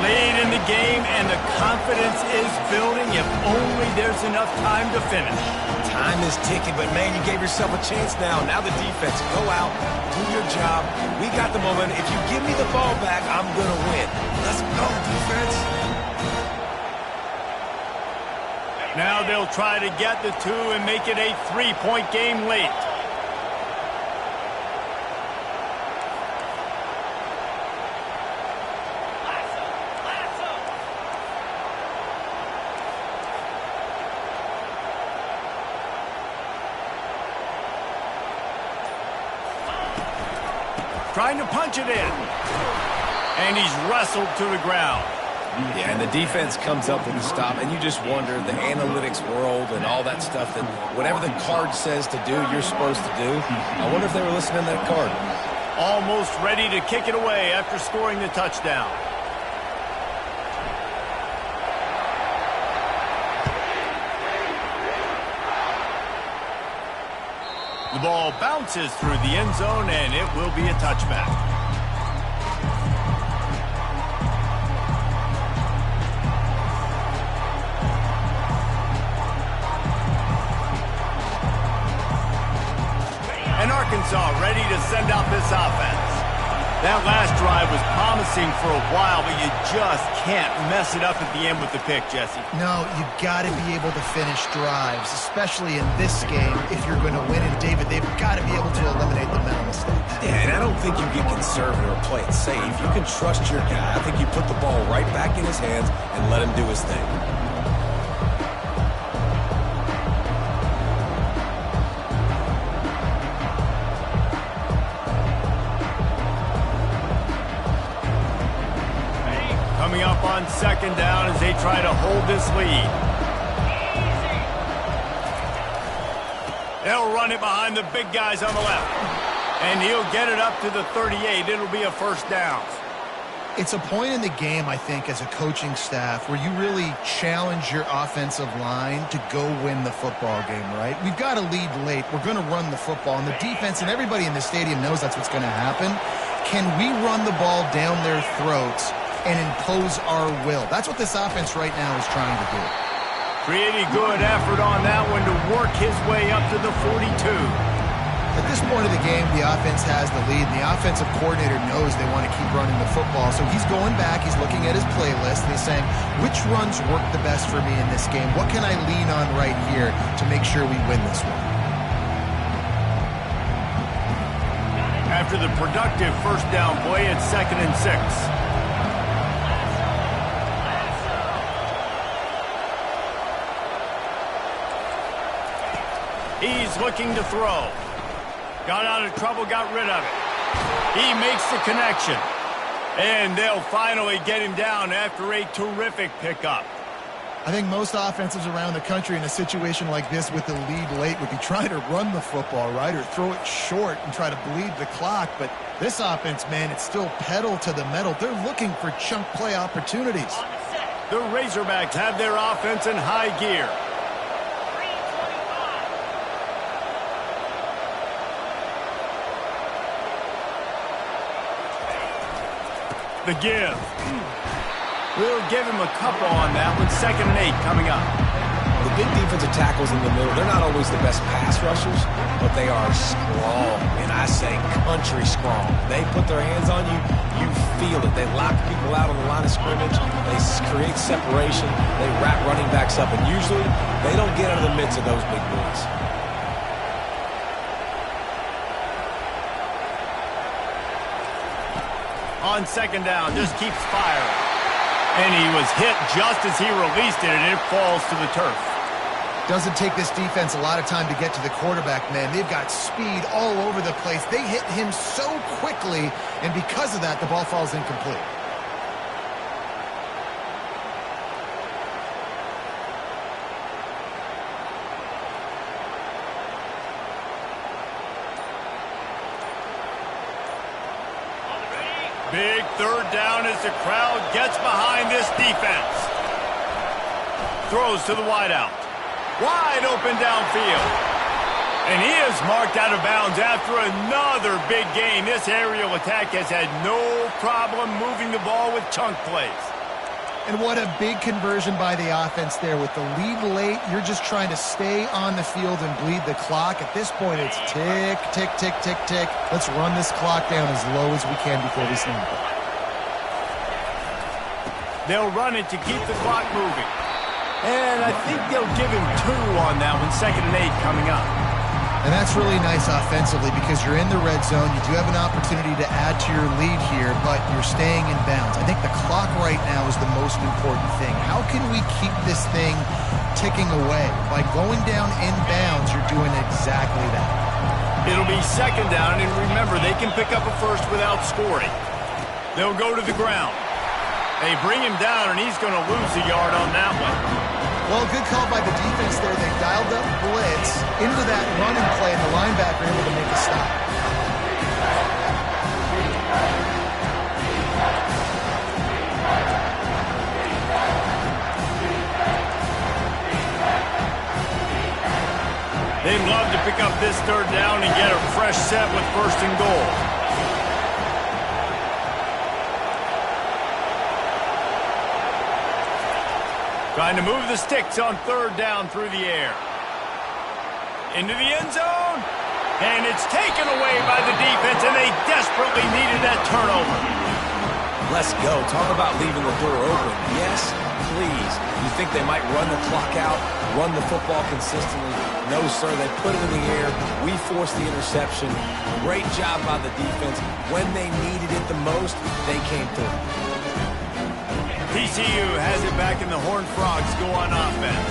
Lead in the game, and the confidence is building if only there's enough time to finish. Time is ticking, but man, you gave yourself a chance now. Now the defense, go out, do your job. We got the moment. If you give me the ball back, I'm going to win. Let's go, defense. Now they'll try to get the two and make it a 3-point game late. Trying to punch it in. And he's wrestled to the ground. Yeah, and the defense comes up with the stop, and you just wonder, the analytics world and all that stuff, that whatever the card says to do, you're supposed to do. I wonder if they were listening to that card. Almost ready to kick it away after scoring the touchdown. The ball bounces through the end zone, and it will be a touchback. And Arkansas ready to send out this offense. That last drive was promising for a while, but you just can't mess it up at the end with the pick, Jesse. No, you got to be able to finish drives, especially in this game. If you're going to win, and David, they've got to be able to eliminate the mental mistakes. Yeah, and I don't think you get conservative or play it safe. You can trust your guy. I think you put the ball right back in his hands and let him do his thing. Coming up on second down as they try to hold this lead. They'll run it behind the big guys on the left. And he'll get it up to the 38. It'll be a first down. It's a point in the game, I think, as a coaching staff where you really challenge your offensive line to go win the football game, right? We've got to lead late. We're going to run the football. And the defense and everybody in the stadium knows that's what's going to happen. Can we run the ball down their throats and impose our will? That's what this offense right now is trying to do. Pretty good effort on that one to work his way up to the 42. At this point of the game, the offense has the lead, and the offensive coordinator knows they want to keep running the football. So he's going back, he's looking at his playlist, and he's saying, which runs work the best for me in this game? What can I lean on right here to make sure we win this one? After the productive first down play, it's 2nd and 6. He's looking to throw. Got out of trouble, got rid of it. He makes the connection. And they'll finally get him down after a terrific pickup. I think most offenses around the country in a situation like this with the lead late would be trying to run the football, right, or throw it short and try to bleed the clock. But this offense, man, it's still pedal to the metal. They're looking for chunk play opportunities. The Razorbacks have their offense in high gear. The give. We'll give him a couple on that one. 2nd and 8 coming up. The big defensive tackles in the middle, they're not always the best pass rushers, but they are strong, and I say country strong. They put their hands on you, you feel it. They lock people out on the line of scrimmage. They create separation. They wrap running backs up, and usually they don't get out of the midst of those big boys. On 2nd down, just keeps firing. And he was hit just as he released it, and it falls to the turf. Doesn't take this defense a lot of time to get to the quarterback, man. They've got speed all over the place. They hit him so quickly, and because of that, the ball falls incomplete. Big 3rd down as the crowd gets behind this defense. Throws to the wideout. Wide open downfield. And he is marked out of bounds after another big gain. This aerial attack has had no problem moving the ball with chunk plays. And what a big conversion by the offense there. With the lead late, you're just trying to stay on the field and bleed the clock. At this point, it's tick, tick, tick, tick, tick. Let's run this clock down as low as we can before we snap it. They'll run it to keep the clock moving. And I think they'll give him 2 on that one. 2nd and 8 coming up. And that's really nice offensively because you're in the red zone. You do have an opportunity to add to your lead here, but you're staying in bounds. I think the clock right now is the most important thing. How can we keep this thing ticking away? By going down in bounds, you're doing exactly that. It'll be 2nd down, and remember, they can pick up a first without scoring. They'll go to the ground. They bring him down, and he's going to lose a yard on that one. Well, good call by the defense there. They dialed up blitz into that running play, and the linebacker able to make a stop. They'd love to pick up this third down and get a fresh set with first and goal. Trying to move the sticks on third down through the air. Into the end zone. And it's taken away by the defense, and they desperately needed that turnover. Let's go. Talk about leaving the door open. Yes, please. You think they might run the clock out, run the football consistently? No, sir. They put it in the air. We forced the interception. Great job by the defense. When they needed it the most, they came through. TCU has it back in the Horned Frogs go on offense.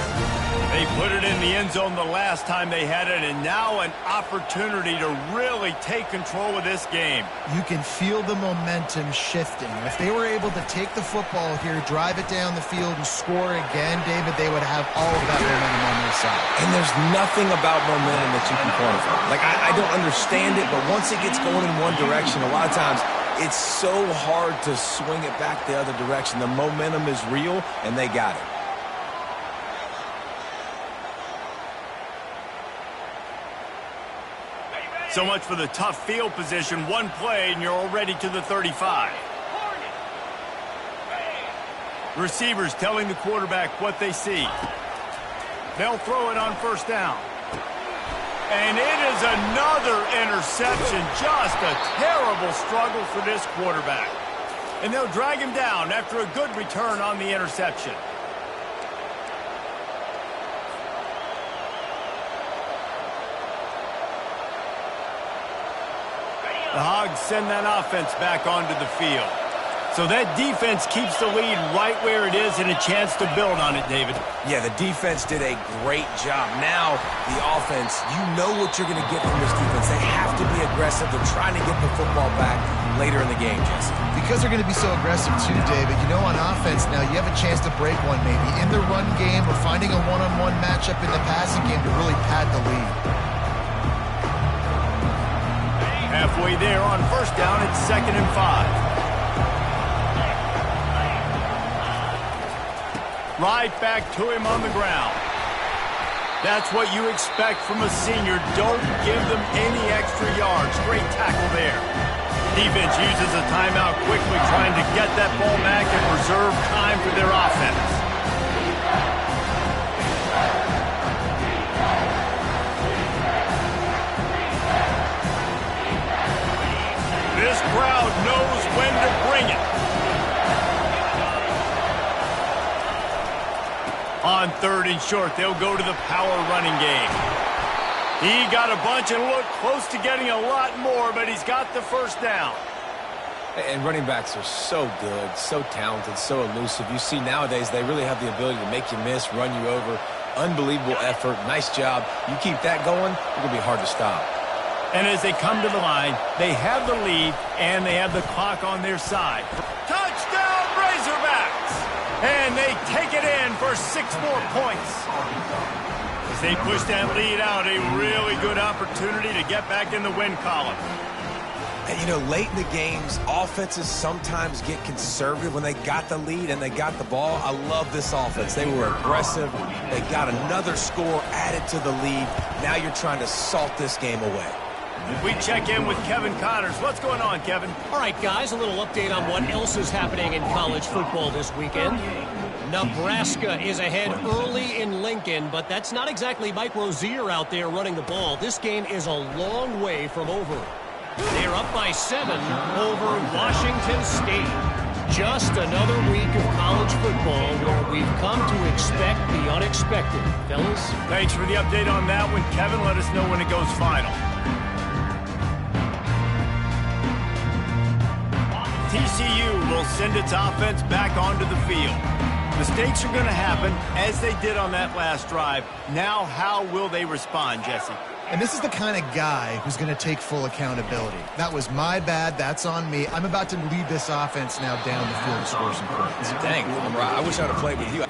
They put it in the end zone the last time they had it, and now an opportunity to really take control of this game. You can feel the momentum shifting. If they were able to take the football here, drive it down the field, and score again, David, they would have all of that momentum on their side. And there's nothing about momentum that you can quantify. Like, I don't understand it, but once it gets going in one direction, a lot of times it's so hard to swing it back the other direction. The momentum is real, and they got it. So much for the tough field position. One play, and you're already to the 35. Receivers telling the quarterback what they see. They'll throw it on first down. And it is another interception. Just a terrible struggle for this quarterback. And they'll drag him down after a good return on the interception. The Hogs send that offense back onto the field. So that defense keeps the lead right where it is and a chance to build on it, David. Yeah, the defense did a great job. Now, the offense, you know what you're going to get from this defense. They have to be aggressive. They're trying to get the football back later in the game, Jesse. Because they're going to be so aggressive too, David. You know, on offense now, you have a chance to break one maybe in the run game or finding a one-on-one matchup in the passing game to really pad the lead. Halfway there on first down, it's 2nd and 5. Right back to him on the ground. That's what you expect from a senior. Don't give them any extra yards. Great tackle there. Defense uses a timeout quickly, trying to get that ball back and preserve time for their offense. This crowd knows when to bring it. On 3rd and short, they'll go to the power running game. He got a bunch and looked close to getting a lot more, but he's got the first down. And running backs are so good, so talented, so elusive. You see nowadays they really have the ability to make you miss, run you over. Unbelievable effort. Nice job. You keep that going, it's going to be hard to stop. And as they come to the line, they have the lead, and they have the clock on their side. Touchdown, Razorbacks! And they take it in for 6 more points. As they push that lead out, a really good opportunity to get back in the win column. And, you know, late in the games, offenses sometimes get conservative when they got the lead and they got the ball. I love this offense. They were aggressive. They got another score added to the lead. Now you're trying to salt this game away. We check in with Kevin Connors. What's going on, Kevin? All right, guys, a little update on what else is happening in college football this weekend. Nebraska is ahead early in Lincoln, but that's not exactly Mike Rozier out there running the ball. This game is a long way from over. They're up by 7 over Washington State. Just another week of college football where we've come to expect the unexpected. Fellas? Thanks for the update on that one, Kevin. Let us know when it goes final. TCU will send its offense back onto the field. Mistakes are going to happen, as they did on that last drive. Now, how will they respond, Jesse? And this is the kind of guy who's going to take full accountability. That was my bad. That's on me. I'm about to lead this offense now down the field and score some points. Dang, I wish I'd have played with you.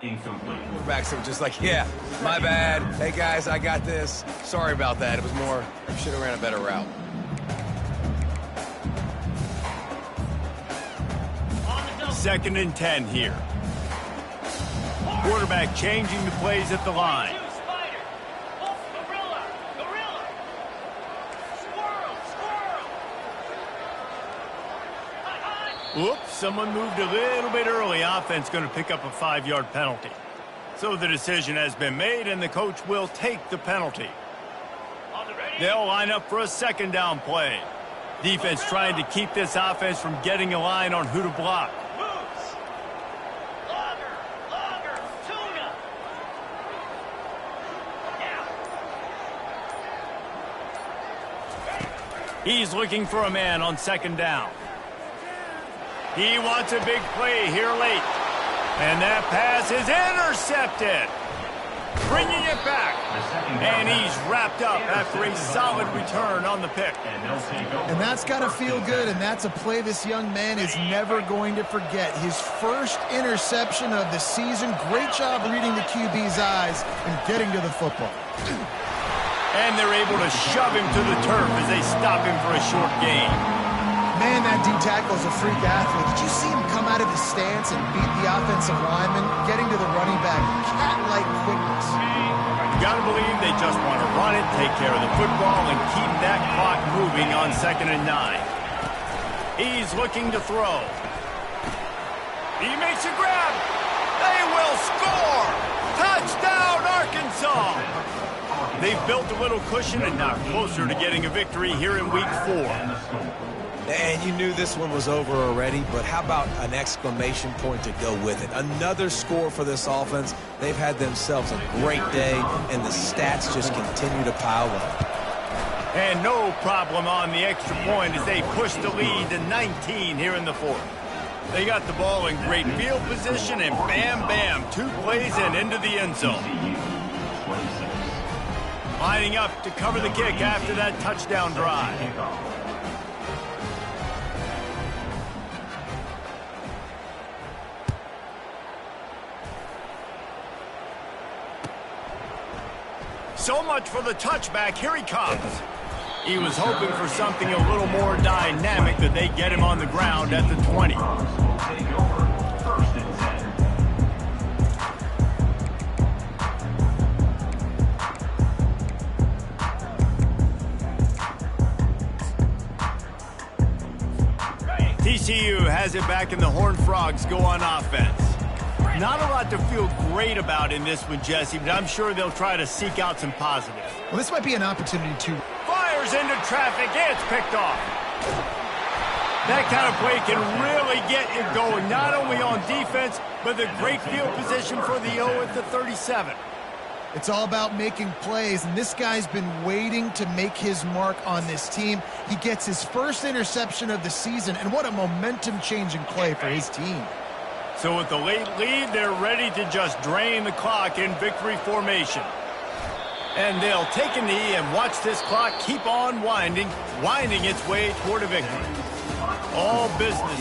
Incomplete. Quarterbacks were just like, yeah, my bad. Hey, guys, I got this. Sorry about that. It was more, should have ran a better route. Second and 10 here. Quarterback changing the plays at the line. Oops, someone moved a little bit early. Offense going to pick up a 5-yard penalty. So the decision has been made, and the coach will take the penalty. They'll line up for a second down play. Defense trying to keep this offense from getting a line on who to block. He's looking for a man on second down. He wants a big play here late. And that pass is intercepted. Bringing it back. And he's wrapped up after a solid return on the pick. And that's got to feel good, and that's a play this young man is never going to forget. His first interception of the season. Great job reading the QB's eyes and getting to the football. And they're able to shove him to the turf as they stop him for a short gain. Man, that D-tackle's a freak athlete. Did you see him come out of his stance and beat the offensive lineman, getting to the running back? Cat-like quickness. You got to believe they just want to run it, take care of the football, and keep that clock moving on 2nd and 9. He's looking to throw. He makes a grab. They will score. Touchdown, Arkansas. They've built a little cushion and now closer to getting a victory here in Week 4. And you knew this one was over already, but how about an exclamation point to go with it? Another score for this offense. They've had themselves a great day, and the stats just continue to pile up. And no problem on the extra point as they push the lead to 19 here in the 4th. They got the ball in great field position, and bam, bam, 2 plays and into the end zone. Lining up to cover the kick after that touchdown drive. So much for the touchback. Here he comes. He was hoping for something a little more dynamic, that they get him on the ground at the 20. TCU has it back, and the Horned Frogs go on offense. Not a lot to feel great about in this one, Jesse, but I'm sure they'll try to seek out some positives. Well, this might be an opportunity to... Fires into traffic. It's picked off. That kind of play can really get you going, not only on defense, but the great field position for the O at the 37. It's all about making plays, and this guy's been waiting to make his mark on this team. He gets his first interception of the season, and what a momentum-changing play for his team. So with the late lead, they're ready to just drain the clock in victory formation. And they'll take a knee and watch this clock keep on winding its way toward a victory. All business.